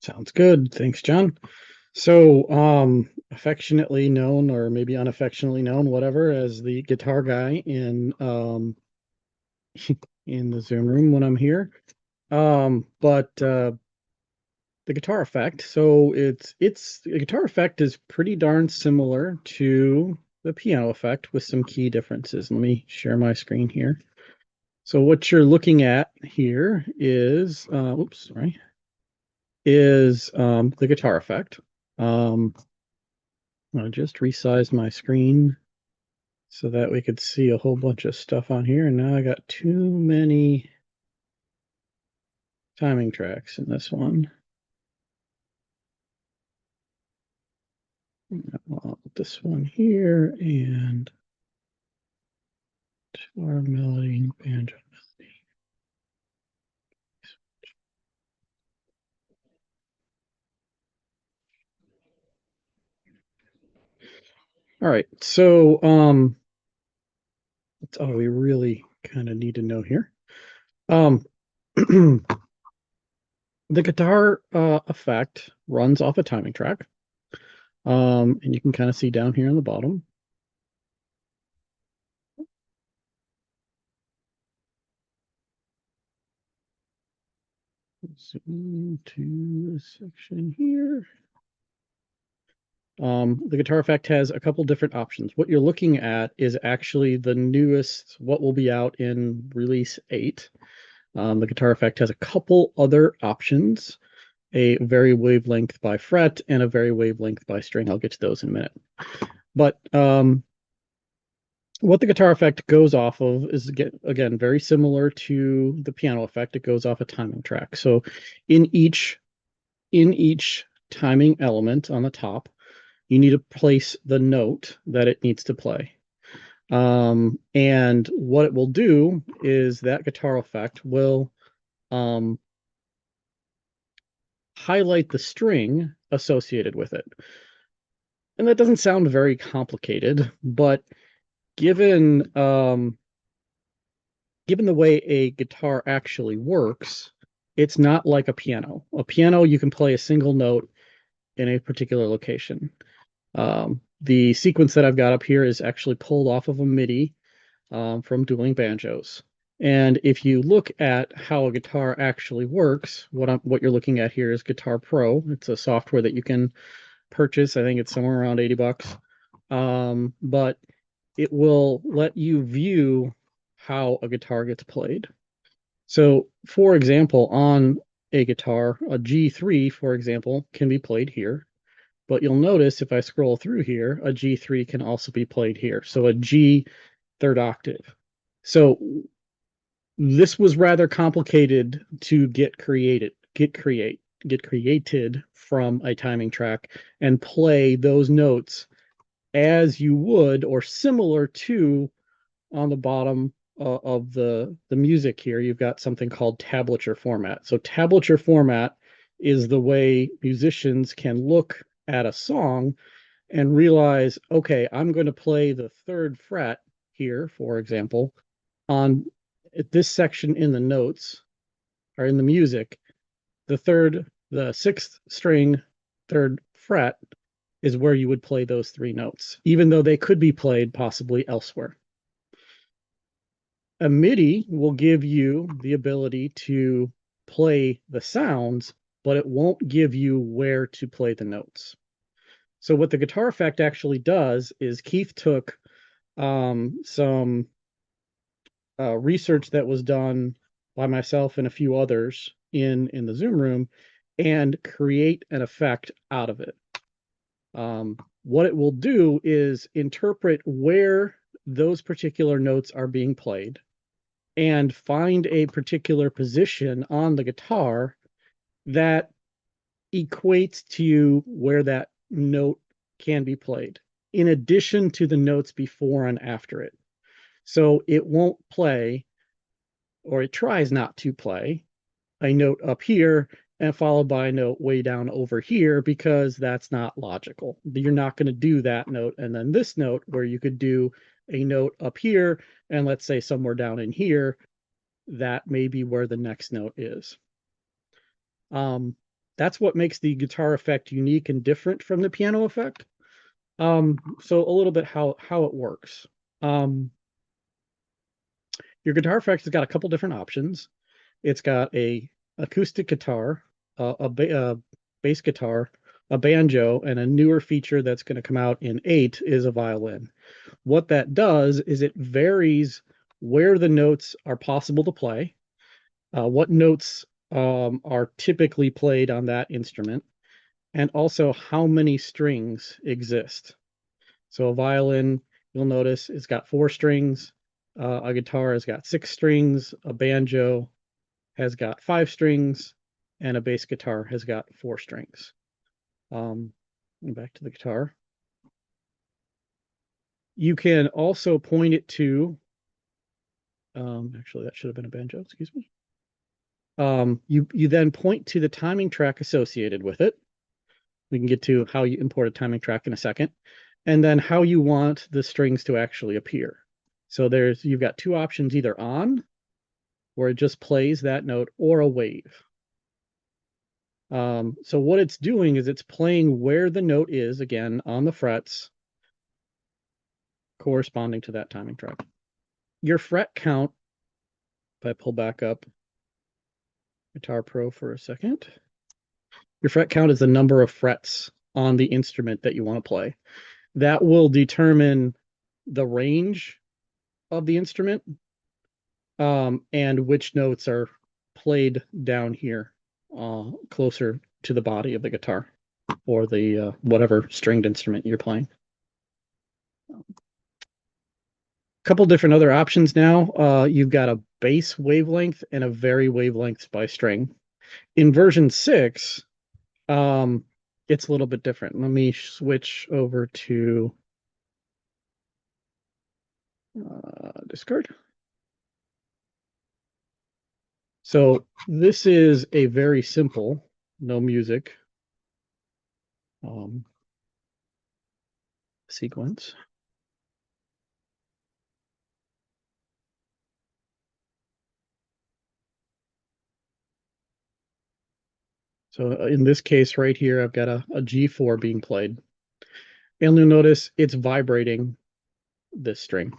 Sounds good. Thanks, John. So, affectionately known, or maybe unaffectionately known, whatever, as the guitar guy in the Zoom room when I'm here. But the guitar effect. So it's the guitar effect is pretty darn similar to the piano effect with some key differences. Let me share my screen here. So what you're looking at here is, oops, sorry, is the guitar effect. Um, I just resized my screen so that we could see a whole bunch of stuff on here. And now I got too many timing tracks in this one. I'll put this one here and our melody, banjo melody. All right, so that's all we really kind of need to know here. The guitar effect runs off a timing track, and you can kind of see down here on the bottom. Zoom to this section here. The guitar effect has a couple different options. What you're looking at is actually the newest, what will be out in release 8. The guitar effect has a couple other options, a vary wavelength by fret and a vary wavelength by string. I'll get to those in a minute. But what the guitar effect goes off of is, again, very similar to the piano effect. It goes off a timing track. So in each timing element on the top, you need to place the note that it needs to play. And what it will do is that guitar effect will highlight the string associated with it. And that doesn't sound very complicated, but given given the way a guitar actually works, it's not like a piano. A piano, you can play a single note in a particular location. The sequence that I've got up here is actually pulled off of a MIDI from dueling banjos. And if you look at how a guitar actually works, what you're looking at here is Guitar Pro. It's a software that you can purchase. I think it's somewhere around $80. But it will let you view how a guitar gets played. So, for example, on a guitar, a G3, for example, can be played here. But you'll notice if I scroll through here, a G3 can also be played here. So a G third octave. So this was rather complicated to get created from a timing track and play those notes as you would or similar to on the bottom of the music here. You've got something called tablature format. So tablature format is the way musicians can look at a song and realize, okay, I'm going to play the third fret here, for example, on this section in the notes or in the music. The sixth string, third fret is where you would play those three notes, even though they could be played possibly elsewhere. A MIDI will give you the ability to play the sounds, but it won't give you where to play the notes. So what the guitar effect actually does is Keith took some research that was done by myself and a few others in the Zoom room and create an effect out of it. What it will do is interpret where those particular notes are being played and find a particular position on the guitar that equates to where that note can be played, in addition to the notes before and after it. So it won't play, or it tries not to play, a note up here and followed by a note way down over here, because that's not logical. You're not going to do that note and then this note, where you could do a note up here and let's say somewhere down in here, that may be where the next note is. That's what makes the guitar effect unique and different from the piano effect. So a little bit how it works. Your guitar effect has got a couple different options. It's got a acoustic guitar, a bass guitar, a banjo, and a newer feature that's going to come out in 8 is a violin. What that does is it varies where the notes are possible to play, what notes are typically played on that instrument, and also how many strings exist. So a violin, you'll notice it's got 4 strings, a guitar has got 6 strings, a banjo has got 5 strings, and a bass guitar has got 4 strings. Back to the guitar. You can also point it to, actually that should have been a banjo, excuse me. You then point to the timing track associated with it. We can get to how you import a timing track in a second, and then how you want the strings to actually appear. So you've got 2 options, either on, where it just plays that note, or a wave. So what it's doing is it's playing where the note is, again, on the frets, corresponding to that timing track. Your fret count, if I pull back up Guitar Pro for a second, your fret count is the number of frets on the instrument that you want to play. That will determine the range of the instrument, and which notes are played down here, closer to the body of the guitar, or the whatever stringed instrument you're playing. A couple different other options now. You've got a bass wavelength and a vary wavelengths by string. In version 6, it's a little bit different. Let me switch over to Discord. So this is a very simple, no music sequence. So in this case right here, I've got a G4 being played. And you'll notice it's vibrating this string.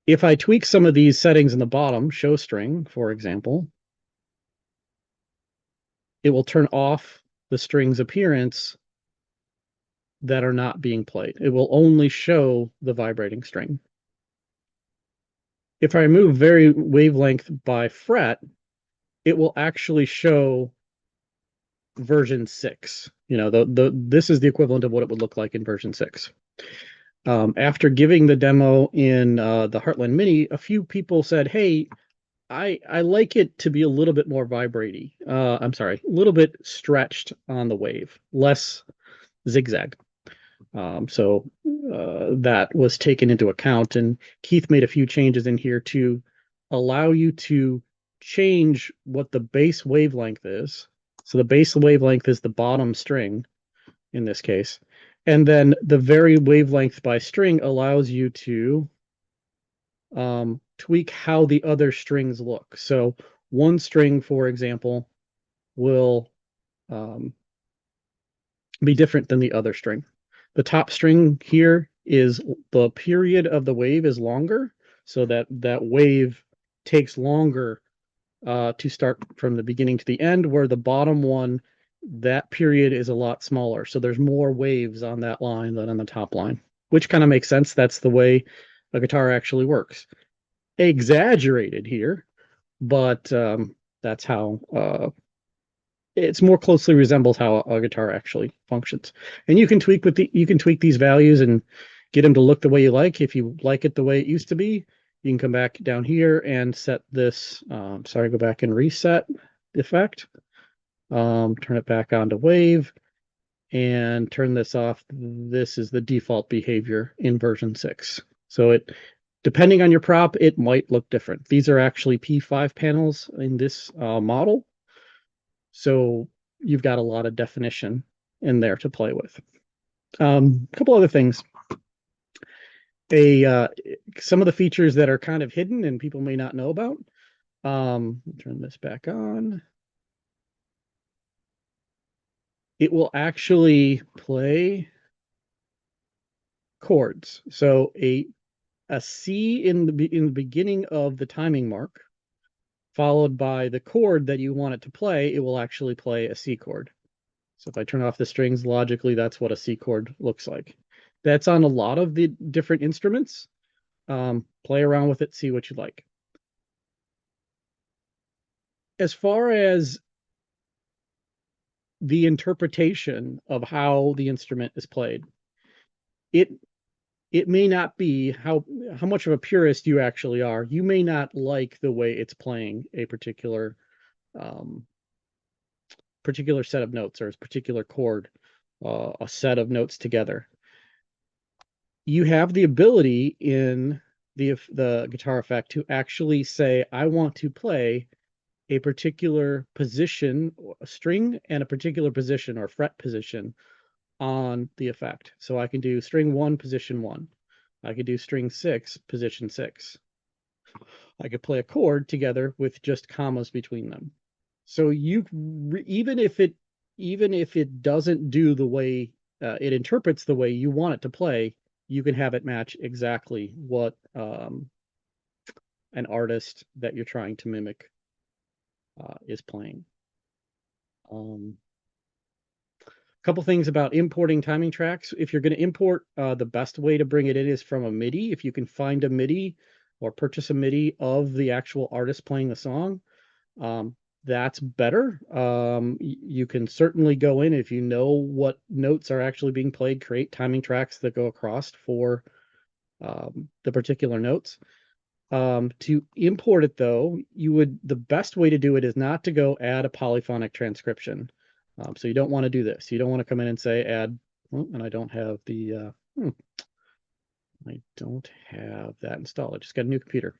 If I tweak some of these settings in the bottom, show string, for example, it will turn off the string's appearance that are not being played. It will only show the vibrating string. If I remove vary wavelength by fret, it will actually show version 6. You know, this is the equivalent of what it would look like in version 6. After giving the demo in the Heartland Mini, a few people said, hey, I like it to be a little bit more vibraty. I'm sorry, a little bit stretched on the wave, less zigzag. So that was taken into account, and Keith made a few changes in here to allow you to change what the bass wavelength is. So the bass wavelength is the bottom string in this case. And then the vary wavelength by string allows you to tweak how the other strings look. So one string, for example, will be different than the other string. The top string here is the period of the wave is longer, so that wave takes longer to start from the beginning to the end, where the bottom one, that period is a lot smaller. So there's more waves on that line than on the top line, which kind of makes sense. That's the way a guitar actually works. Exaggerated here, but that's how it's more closely resembles how a guitar actually functions. And you can tweak these values and get them to look the way you like. If you like it the way it used to be, you can come back down here and set this. Go back and reset the effect. Turn it back on to wave and turn this off. This is the default behavior in version 6. So Depending on your prop, it might look different. These are actually P5 panels in this model. So you've got a lot of definition in there to play with. A couple other things. Some of the features that are kind of hidden and people may not know about. Turn this back on. It will actually play chords. So a C in the beginning of the timing mark, followed by the chord that you want it to play, it will actually play a C chord. So if I turn off the strings, logically, that's what a C chord looks like. That's on a lot of the different instruments. Play around with it, see what you like. As far as the interpretation of how the instrument is played, it it may not be how much of a purist you actually are. You may not like the way it's playing a particular particular set of notes or a particular chord, a set of notes together. You have the ability in the guitar effect to actually say, I want to play a particular position, a string and a particular position or fret position on the effect. So I can do string 1, position 1. I could do string 6, position 6. I could play a chord together with just commas between them. So you even if it doesn't do the way it interprets the way you want it to play, you can have it match exactly what an artist that you're trying to mimic is playing. Couple things about importing timing tracks. If you're going to import, the best way to bring it in is from a MIDI. If you can find a MIDI or purchase a MIDI of the actual artist playing the song, that's better. You can certainly go in if you know what notes are actually being played, create timing tracks that go across for the particular notes. To import it though, the best way to do it is not to go add a polyphonic transcription. So you don't want to do this. You don't want to come in and say add, oh, and I don't have I don't have that installed. I just got a new computer.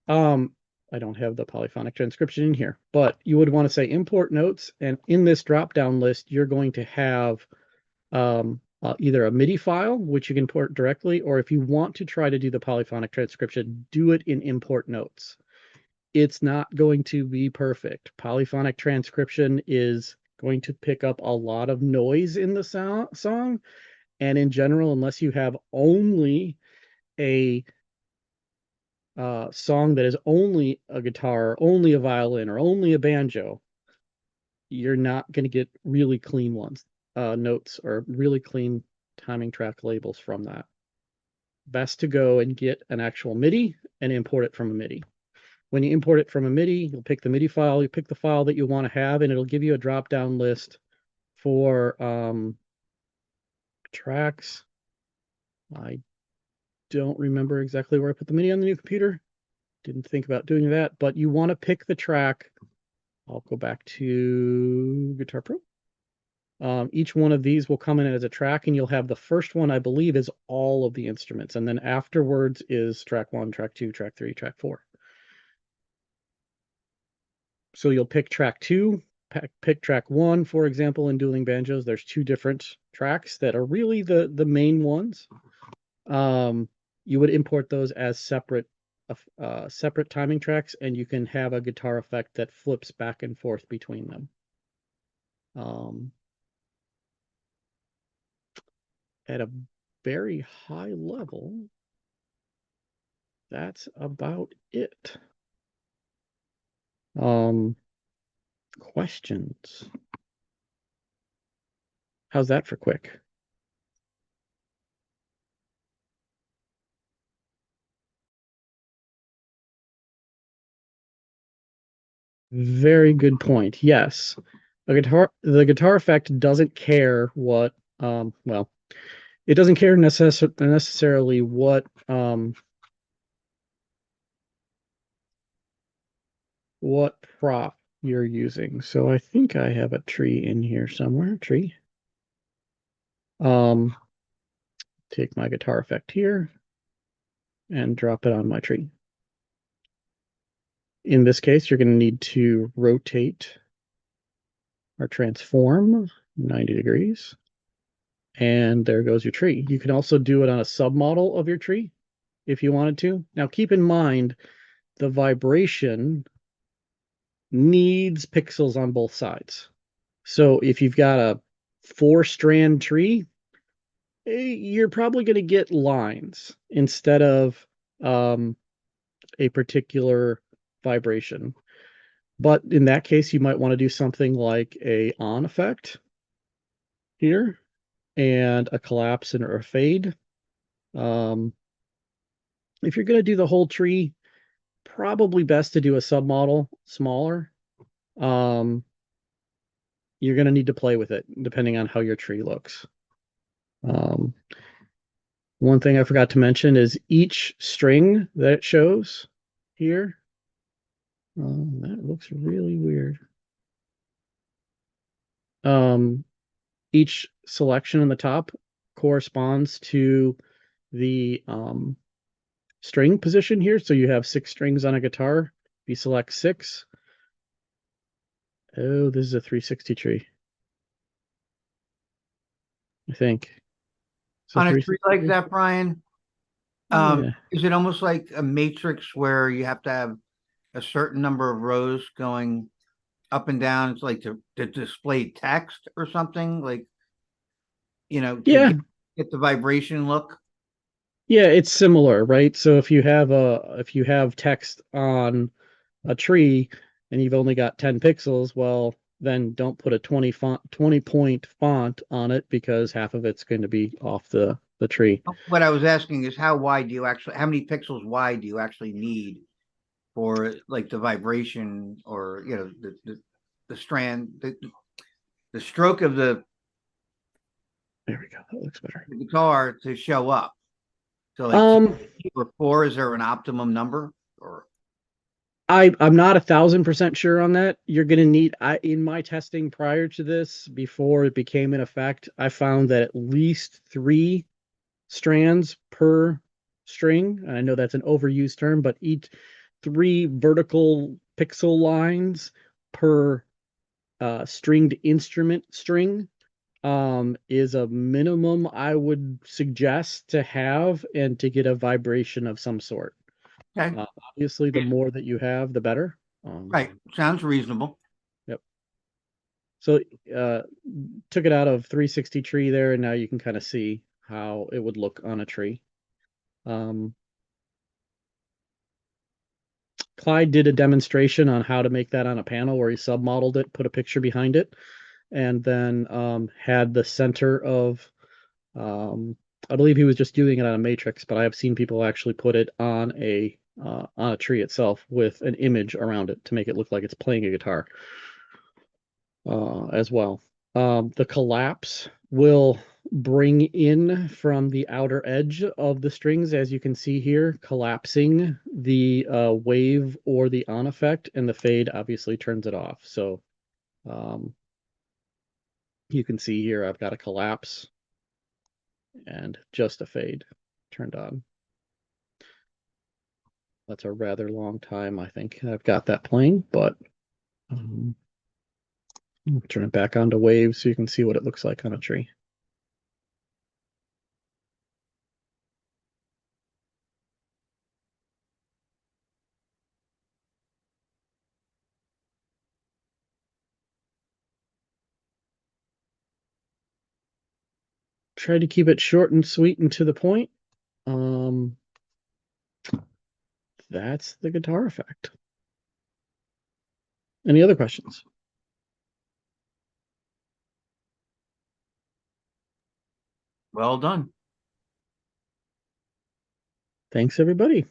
I don't have the polyphonic transcription in here, but you would want to say import notes, and in this drop-down list, you're going to have either a MIDI file, which you can import directly, or if you want to try to do the polyphonic transcription, do it in import notes. It's not going to be perfect. Polyphonic transcription is going to pick up a lot of noise in the song, and in general, unless you have only a song that is only a guitar, only a violin, or only a banjo, you're not going to get really clean notes or really clean timing track labels from that. Best to go and get an actual MIDI and import it from a MIDI. When you import it from a MIDI, you'll pick the MIDI file, you pick the file that you want to have, and it'll give you a drop-down list for tracks. I don't remember exactly where I put the MIDI on the new computer. Didn't think about doing that, but you want to pick the track. I'll go back to Guitar Pro. Each one of these will come in as a track, and you'll have the first one, I believe, is all of the instruments, and then afterwards is track 1, track 2, track 3, track 4. So you'll pick track 2, pick track 1, for example, in Dueling Banjos. There's 2 different tracks that are really the main ones. You would import those as separate timing tracks, and you can have a guitar effect that flips back and forth between them. At a very high level, that's about it. Questions? How's that for quick? Very good point. Yes. The guitar effect doesn't care what, well, it doesn't care necessarily what prop you're using. So I think I have a tree in here somewhere. Tree. Take my guitar effect here and drop it on my tree. In this case, you're going to need to rotate or transform 90 degrees. And there goes your tree. You can also do it on a submodel of your tree if you wanted to. Now, keep in mind the vibration needs pixels on both sides. So if you've got a 4-strand tree, you're probably going to get lines instead of a particular vibration. But in that case, you might want to do something like a on effect here and a collapse and or a fade. If you're going to do the whole tree, probably best to do a submodel smaller. You're going to need to play with it depending on how your tree looks. One thing I forgot to mention is each string that it shows here. That looks really weird. Each selection in the top corresponds to the string position here. So you have 6 strings on a guitar. If you select 6, oh, this is a 360 tree, I think. So On a tree like 360. that, Brian, Yeah. is it almost like a matrix where you have to have a certain number of rows going up and down? It's like to display text or something, like, to Yeah. get the vibration look. Yeah, it's similar, right? So if you have text on a tree and you've only got 10 pixels, well, then don't put a 20 point font on it because half of it's going to be off the tree. What I was asking is how many pixels wide do you actually need for like the vibration, or the strand, the stroke of There we go. That looks better. the guitar to show up? So like Um, 4, is there an optimum number? Or I'm not 1,000% sure on that. You're gonna need in my testing prior to this, before it became in effect, I found that at least 3 strands per string. And I know that's an overused term, but each 3 vertical pixel lines per stringed instrument string is a minimum I would suggest to have and to get a vibration of some sort. okay, Obviously, the more that you have, the better. right, sounds reasonable. Yep. So uh, took it out of 360 tree there, and now you can kind of see how it would look on a tree. Um, Clyde did a demonstration on how to make that on a panel where he submodeled it, put a picture behind it, and then had the center of, I believe he was just doing it on a matrix, but I have seen people actually put it on a tree itself with an image around it to make it look like it's playing a guitar as well. The collapse will bring in from the outer edge of the strings, as you can see here, collapsing the wave or the on effect, and the fade obviously turns it off. So um, you can see here I've got a collapse and just a fade turned on. That's a rather long time, I think. I've got that playing, but turn it back onto wave so you can see what it looks like on a tree. Try to keep it short and sweet and to the point. Um, that's the guitar effect. Any other questions? Well done. Thanks, everybody.